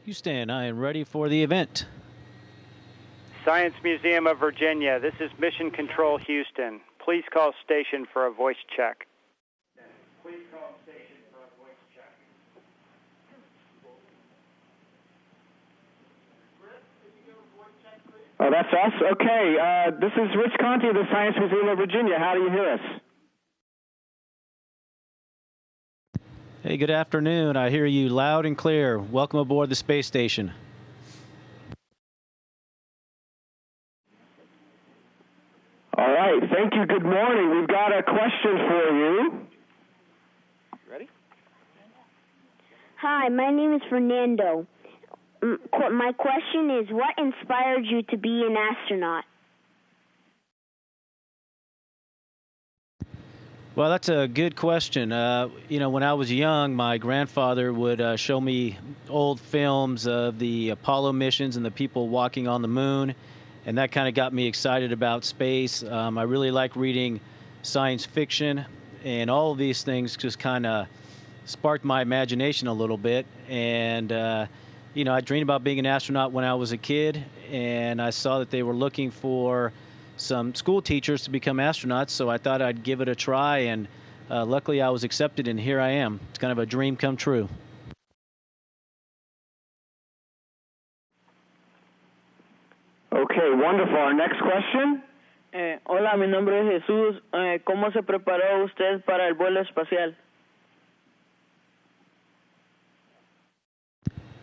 Houston, I am ready for the event. Science Museum of Virginia, this is Mission Control Houston. Please call station for a voice check. Please call station for a voice check. Oh, that's us? Okay, this is Rich Conti of the Science Museum of Virginia. How do you hear us? Hey, good afternoon. I hear you loud and clear. Welcome aboard the space station. All right, thank you. Good morning. We've got a question for you. Ready? Hi, my name is Fernando. My question is, what inspired you to be an astronaut? Well, that's a good question. When I was young, my grandfather would show me old films of the Apollo missions and the people walking on the moon, and that kind of got me excited about space. I really like reading science fiction, and all of these things just kind of sparked my imagination a little bit. And, I dreamed about being an astronaut when I was a kid, and I saw that they were looking for some school teachers to become astronauts, so I thought I'd give it a try, and luckily I was accepted, and here I am. It's kind of a dream come true. Okay, wonderful. Our next question? Hola, mi nombre es Jesús. ¿Cómo se preparó usted para el vuelo espacial?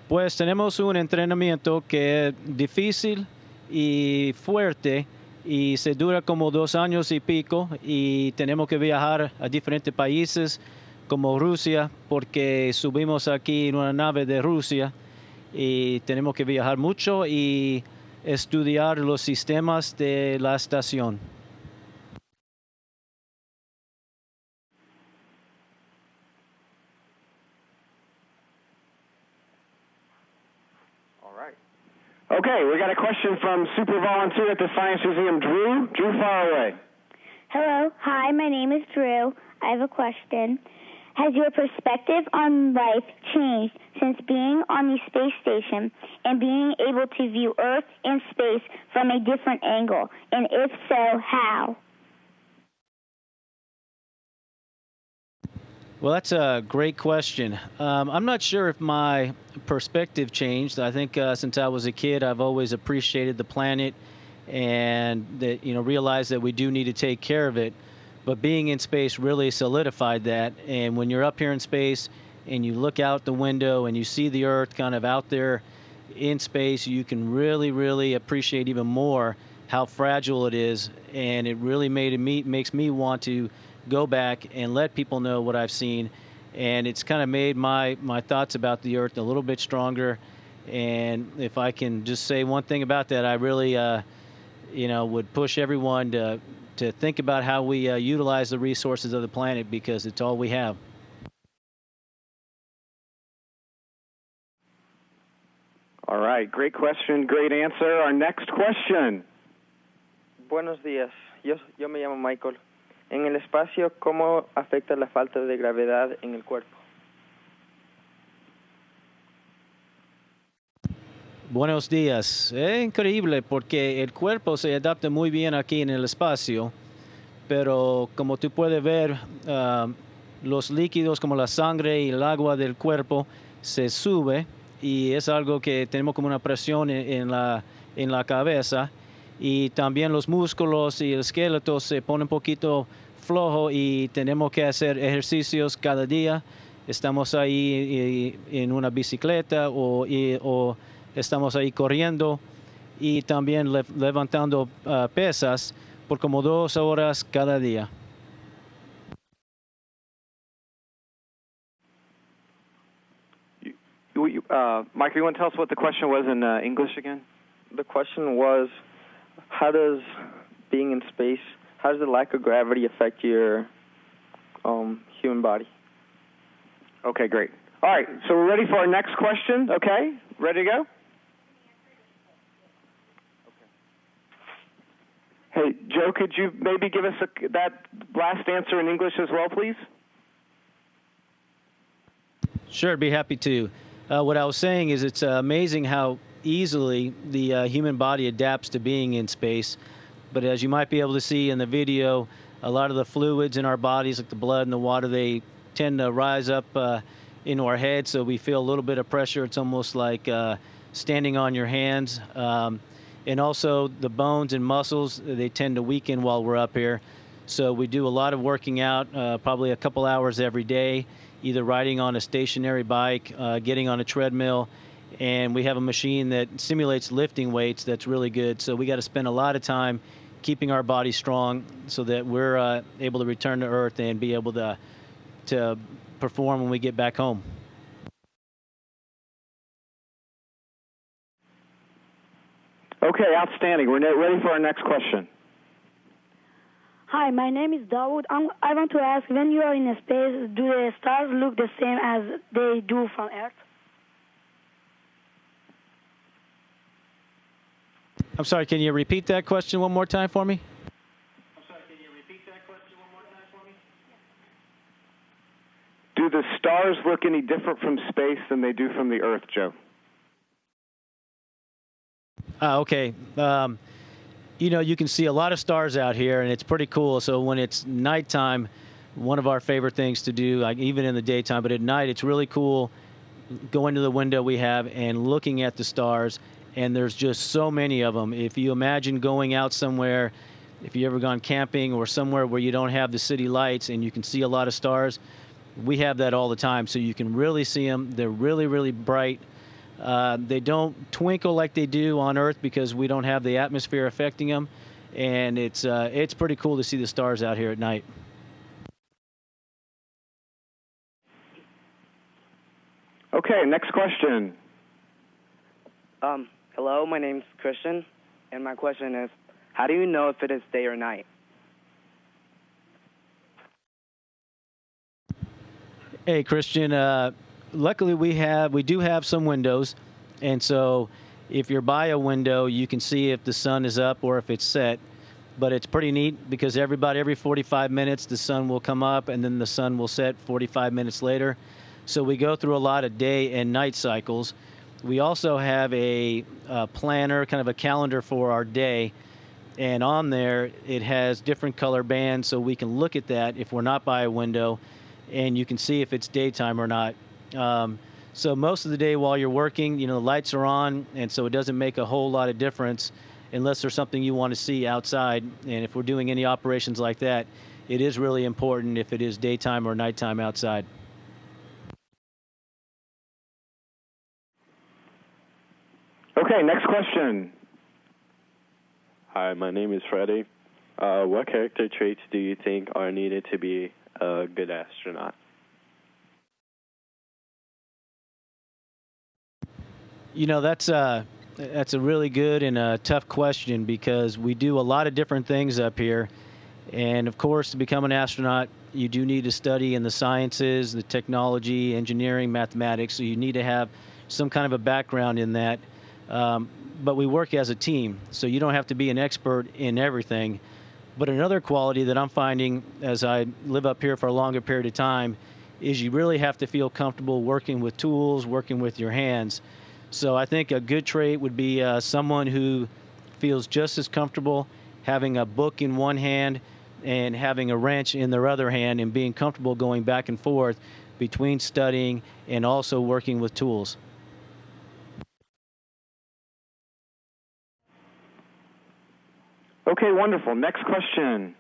Pues tenemos un entrenamiento que es difícil y fuerte, y se dura como 2 años y pico, y tenemos que viajar a diferentes países como Rusia, porque subimos aquí en una nave de Rusia y tenemos que viajar mucho y estudiar los sistemas de la estación. Okay, we got a question from Super Volunteer at the Science Museum, Drew. Drew, far away. Hello. Hi, my name is Drew. I have a question. Has your perspective on life changed since being on the space station and being able to view Earth and space from a different angle? And if so, how? Well, that's a great question. I'm not sure if my perspective changed. I think since I was a kid, I've always appreciated the planet and that, realized that we do need to take care of it. But being in space really solidified that. And when you're up here in space and you look out the window and you see the Earth kind of out there in space, you can really, really appreciate even more how fragile it is. And it really makes me want to go back and let people know what I've seen, and it's kind of made my thoughts about the Earth a little bit stronger. And if I can just say one thing about that, I really would push everyone to think about how we utilize the resources of the planet, because it's all we have. All right, great question, great answer. Our next question. Buenos días, yo me llamo Michael. En el espacio, ¿cómo afecta la falta de gravedad en el cuerpo? Buenos días. Es increíble porque el cuerpo se adapta muy bien aquí en el espacio, pero como tú puedes ver, los líquidos como la sangre y el agua del cuerpo se sube, y es algo que tenemos como una presión en la cabeza. Y también los músculos y el esqueleto se ponen un poquito flojo y tenemos que hacer ejercicios cada día. Estamos ahí en una bicicleta o estamos ahí corriendo y también levantando pesas por como 2 horas cada día. Michael, you want to tell us what the question was in English again? The question was, how does being in space, how does the lack of gravity affect your human body? Okay, great. All right, so we're ready for our next question, okay? Ready to go? Hey, Joe, could you maybe give us that last answer in English as well, please? Sure, I'd be happy to. What I was saying is it's amazing how easily the human body adapts to being in space. But as you might be able to see in the video, a lot of the fluids in our bodies, like the blood and the water, they tend to rise up into our head, so we feel a little bit of pressure. It's almost like standing on your hands. And also the bones and muscles, they tend to weaken while we're up here. So we do a lot of working out, probably a couple hours every day, either riding on a stationary bike, getting on a treadmill, and we have a machine that simulates lifting weights that's really good. So we got to spend a lot of time keeping our body strong so that we're able to return to Earth and be able to perform when we get back home. Okay, outstanding. We're ready for our next question. Hi, my name is Dawood. I want to ask, when you are in space, do the stars look the same as they do from Earth? I'm sorry, can you repeat that question one more time for me? Do the stars look any different from space than they do from the Earth, Joe? Okay. You know, you can see a lot of stars out here, and it's pretty cool. So when it's nighttime, one of our favorite things to do, like even in the daytime, but at night, it's really cool going to the window we have and looking at the stars. And there's just so many of them. If you imagine going out somewhere, if you've ever gone camping or somewhere where you don't have the city lights and you can see a lot of stars, we have that all the time. So you can really see them. They're really, really bright. They don't twinkle like they do on Earth because we don't have the atmosphere affecting them. And it's pretty cool to see the stars out here at night. Okay, next question. Hello, my name's Christian, and my question is, how do you know if it is day or night? Hey, Christian. Luckily, we do have some windows, and so if you're by a window, you can see if the sun is up or if it's set. But it's pretty neat because every 45 minutes, the sun will come up, and then the sun will set 45 minutes later. So we go through a lot of day and night cycles. We also have a planner, kind of a calendar for our day, and on there it has different color bands, so we can look at that if we're not by a window, and you can see if it's daytime or not. So most of the day while you're working, you know, the lights are on, and so it doesn't make a whole lot of difference unless there's something you want to see outside. And if we're doing any operations like that, it is really important if it is daytime or nighttime outside. Okay, next question. Hi, my name is Freddie. What character traits do you think are needed to be a good astronaut? You know, that's a really good and a tough question because we do a lot of different things up here. And, of course, to become an astronaut, you do need to study in the sciences, the technology, engineering, mathematics. So you need to have some kind of a background in that. But we work as a team, so you don't have to be an expert in everything. But another quality that I'm finding as I live up here for a longer period of time is you really have to feel comfortable working with tools, working with your hands. So I think a good trait would be someone who feels just as comfortable having a book in one hand and having a wrench in their other hand and being comfortable going back and forth between studying and also working with tools. Okay, wonderful. Next question.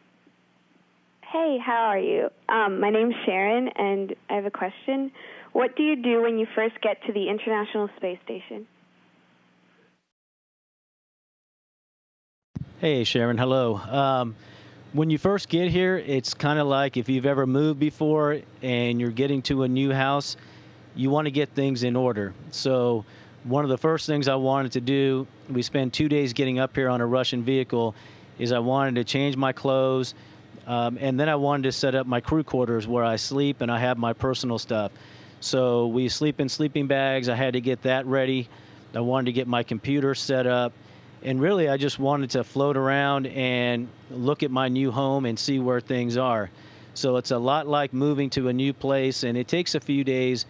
Hey, how are you? My name's Sharon, and I have a question. What do you do when you first get to the International Space Station? Hey, Sharon. Hello. When you first get here, it's kind of like if you've ever moved before and you're getting to a new house, you want to get things in order. So one of the first things I wanted to do, we spent 2 days getting up here on a Russian vehicle, is I wanted to change my clothes, and then I wanted to set up my crew quarters where I sleep and I have my personal stuff. So we sleep in sleeping bags. I had to get that ready. I wanted to get my computer set up. And really, I just wanted to float around and look at my new home and see where things are. So it's a lot like moving to a new place, and it takes a few days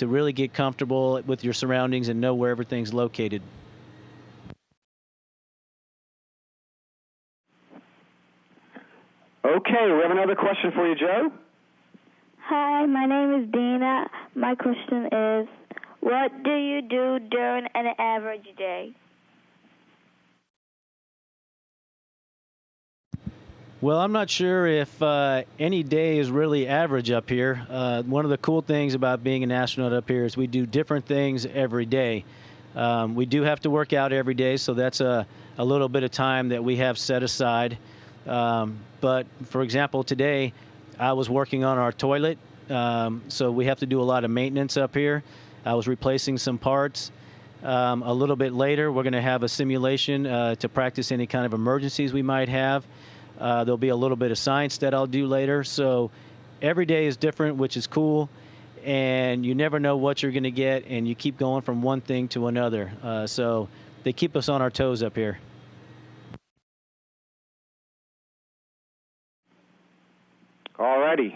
to really get comfortable with your surroundings and know where everything's located. Okay, we have another question for you, Joe. Hi, my name is Dina. My question is, what do you do during an average day? Well, I'm not sure if any day is really average up here. One of the cool things about being an astronaut up here is we do different things every day. We do have to work out every day, so that's a little bit of time that we have set aside. But, for example, today I was working on our toilet, so we have to do a lot of maintenance up here. I was replacing some parts. A little bit later, we're going to have a simulation to practice any kind of emergencies we might have. There'll be a little bit of science that I'll do later. So every day is different, which is cool. And you never know what you're going to get, and you keep going from one thing to another. So they keep us on our toes up here. All righty.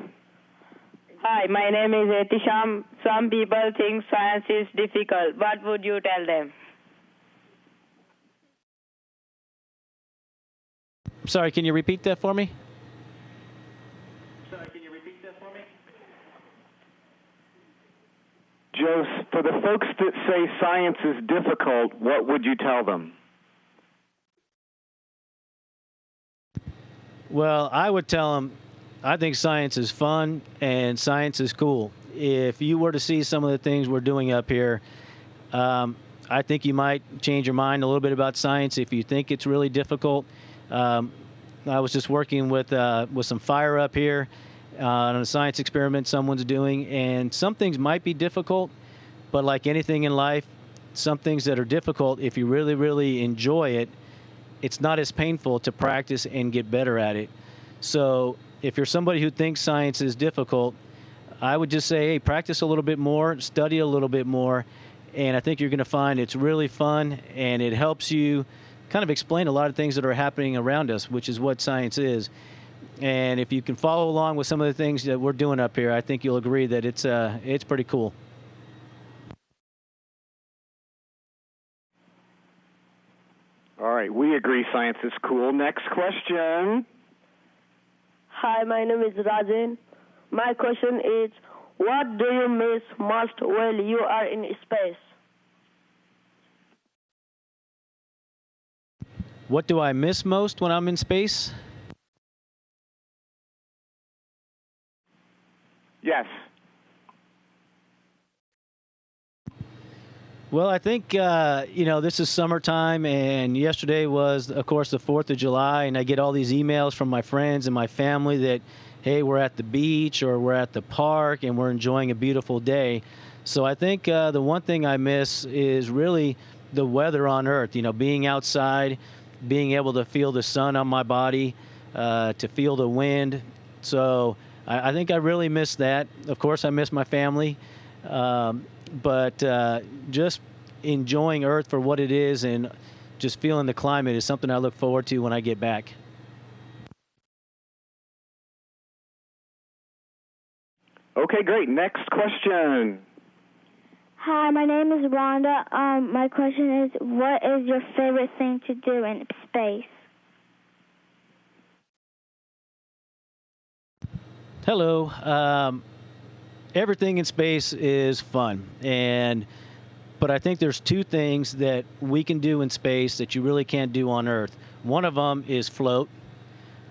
Hi, my name is Etisham. Some people think science is difficult. What would you tell them? Sorry, can you repeat that for me? Joe, for the folks that say science is difficult, what would you tell them? Well, I would tell them I think science is fun and science is cool. If you were to see some of the things we're doing up here, I think you might change your mind a little bit about science if you think it's really difficult. I was just working with some fire up here on a science experiment someone's doing, and some things might be difficult, but like anything in life, some things that are difficult, if you really, really enjoy it, it's not as painful to practice and get better at it. So if you're somebody who thinks science is difficult, I would just say, hey, practice a little bit more, study a little bit more, and I think you're going to find it's really fun, and it helps you kind of explain a lot of things that are happening around us, which is what science is. And if you can follow along with some of the things that we're doing up here, I think you'll agree that it's pretty cool. All right, we agree science is cool. Next question. Hi, my name is Rajan. My question is, what do you miss most while you are in space? What do I miss most when I'm in space? Yes. Well, I think, this is summertime, and yesterday was, of course, the 4th of July, and I get all these emails from my friends and my family that, hey, we're at the beach or we're at the park and we're enjoying a beautiful day. So I think the one thing I miss is really the weather on Earth, being outside, being able to feel the sun on my body, to feel the wind. So I think I really miss that. Of course, I miss my family. But just enjoying Earth for what it is and just feeling the climate is something I look forward to when I get back. Okay, great. Next question. Hi, my name is Rhonda. My question is, what is your favorite thing to do in space? Hello. Everything in space is fun, but I think there's two things that we can do in space that you really can't do on Earth. One of them is float.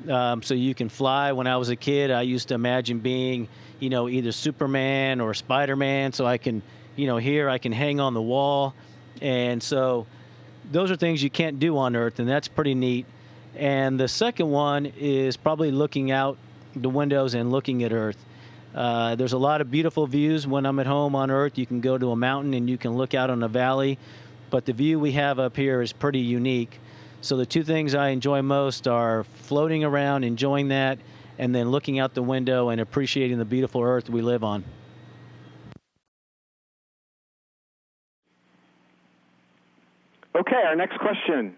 So you can fly. When I was a kid, I used to imagine being, either Superman or Spider-Man, so I can, here I can hang on the wall. And so those are things you can't do on Earth, and that's pretty neat. And the second one is probably looking out the windows and looking at Earth. There's a lot of beautiful views when I'm at home on Earth. You can go to a mountain and you can look out on a valley, but the view we have up here is pretty unique. So the two things I enjoy most are floating around, enjoying that, and then looking out the window and appreciating the beautiful Earth we live on. Okay, our next question.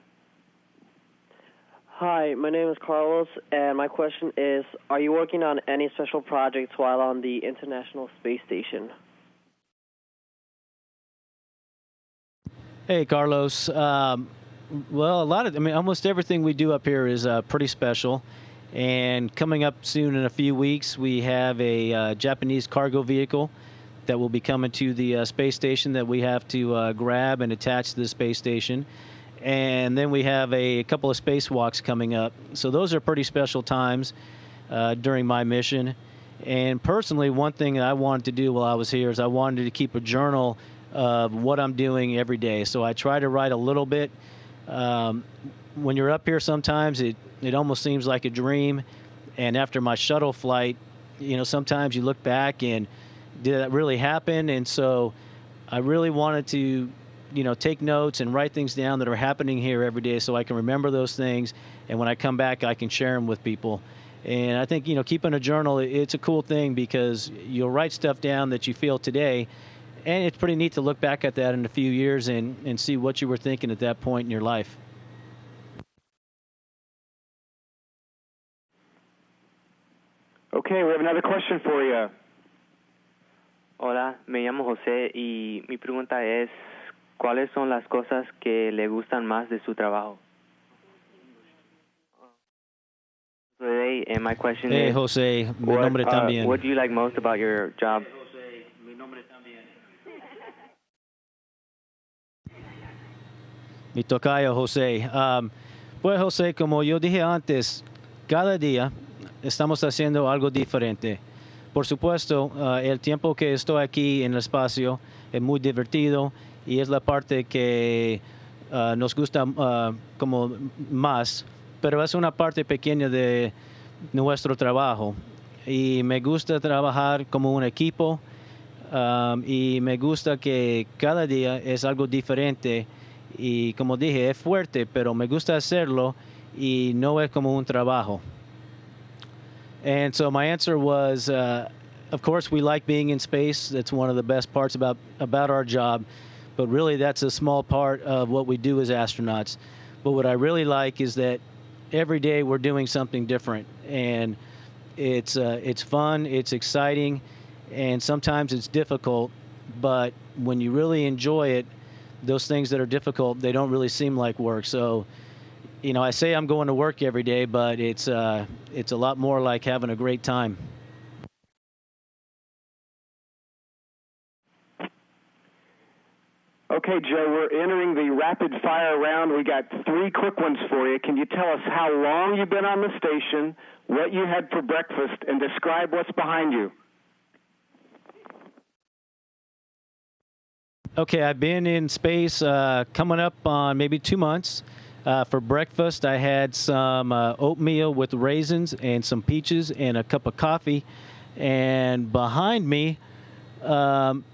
Hi, my name is Carlos, and my question is, are you working on any special projects while on the International Space Station? Hey, Carlos. Well, almost everything we do up here is pretty special. And coming up soon in a few weeks, we have a Japanese cargo vehicle that will be coming to the space station that we have to grab and attach to the space station. And then we have a couple of spacewalks coming up. So those are pretty special times during my mission. And personally, one thing that I wanted to do while I was here is I wanted to keep a journal of what I'm doing every day. So I try to write a little bit. When you're up here, sometimes it almost seems like a dream. And after my shuttle flight, sometimes you look back and did that really happen? And so I really wanted to, take notes and write things down that are happening here every day so I can remember those things. And when I come back, I can share them with people. And I think, keeping a journal, it's a cool thing because you'll write stuff down that you feel today. And it's pretty neat to look back at that in a few years and see what you were thinking at that point in your life. Okay, we have another question for you. Hola, me llamo José y mi pregunta es, ¿cuáles son las cosas que le gustan más de su trabajo? Today, and my question Hey, is, José, mi nombre también. what do you like most about your job? Mi tocayo, José. Pues, José, como yo dije antes, cada día estamos haciendo algo diferente. Por supuesto, el tiempo que estoy aquí en el espacio es muy divertido y es la parte que nos gusta como más, pero es una parte pequeña de nuestro trabajo. Y me gusta trabajar como un equipo y me gusta que cada día es algo diferente. Y como dije, es fuerte, pero me gusta hacerlo y no es como un trabajo. And so my answer was, of course, we like being in space. That's one of the best parts about our job. But really, that's a small part of what we do as astronauts. But what I really like is that every day we're doing something different. And it's fun, it's exciting, and sometimes it's difficult. But when you really enjoy it, those things that are difficult, they don't really seem like work. So, I say I'm going to work every day, but it's a lot more like having a great time. Okay, Joe, we're entering the rapid fire round. We got 3 quick ones for you. Can you tell us how long you've been on the station, what you had for breakfast, and describe what's behind you? Okay, I've been in space coming up on maybe 2 months. For breakfast, I had some oatmeal with raisins and some peaches and a cup of coffee. And behind me, I'm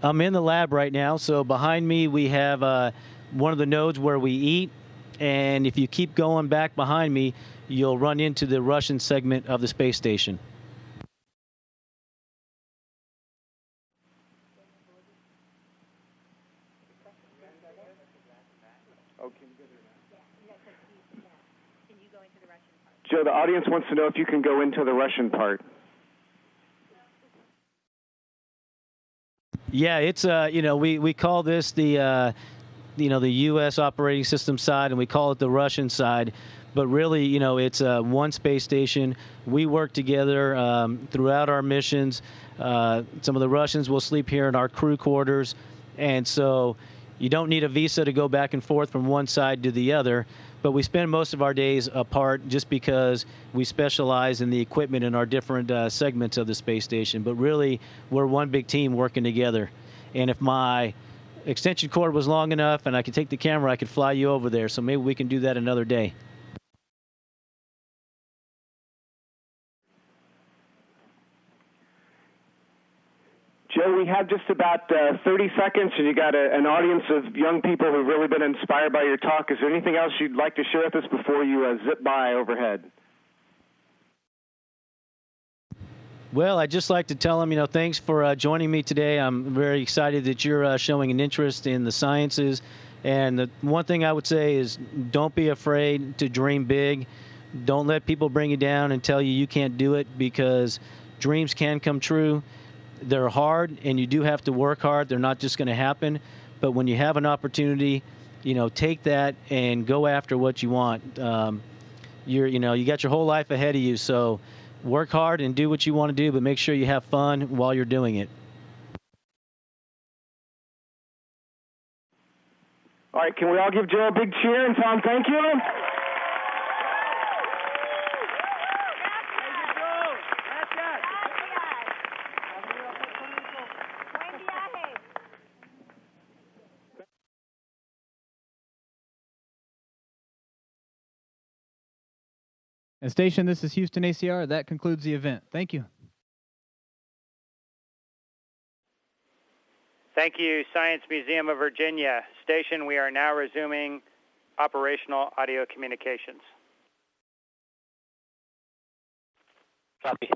in the lab right now. So behind me, we have one of the nodes where we eat. And if you keep going back behind me, you'll run into the Russian segment of the space station. Joe, the audience wants to know if you can go into the Russian part. Yeah, it's we call this the the U.S. operating system side, and we call it the Russian side. But really, it's one space station. We work together throughout our missions. Some of the Russians will sleep here in our crew quarters, and so you don't need a visa to go back and forth from one side to the other. But we spend most of our days apart just because we specialize in the equipment in our different segments of the space station. But really, we're one big team working together. And if my extension cord was long enough and I could take the camera, I could fly you over there. So maybe we can do that another day. Joe, we have just about 30 seconds, and you got an audience of young people who've really been inspired by your talk. Is there anything else you'd like to share with us before you zip by overhead? Well, I'd just like to tell them, thanks for joining me today. I'm very excited that you're showing an interest in the sciences. And the one thing I would say is don't be afraid to dream big. Don't let people bring you down and tell you can't do it, because dreams can come true. They're hard, and you do have to work hard. They're not just going to happen. But when you have an opportunity, take that and go after what you want. You got your whole life ahead of you, so work hard and do what you want to do, but make sure you have fun while you're doing it. All right, can we all give Joe a big cheer and tell him thank you? And station, this is Houston ACR. That concludes the event. Thank you. Thank you, Science Museum of Virginia. Station, we are now resuming operational audio communications. Copy.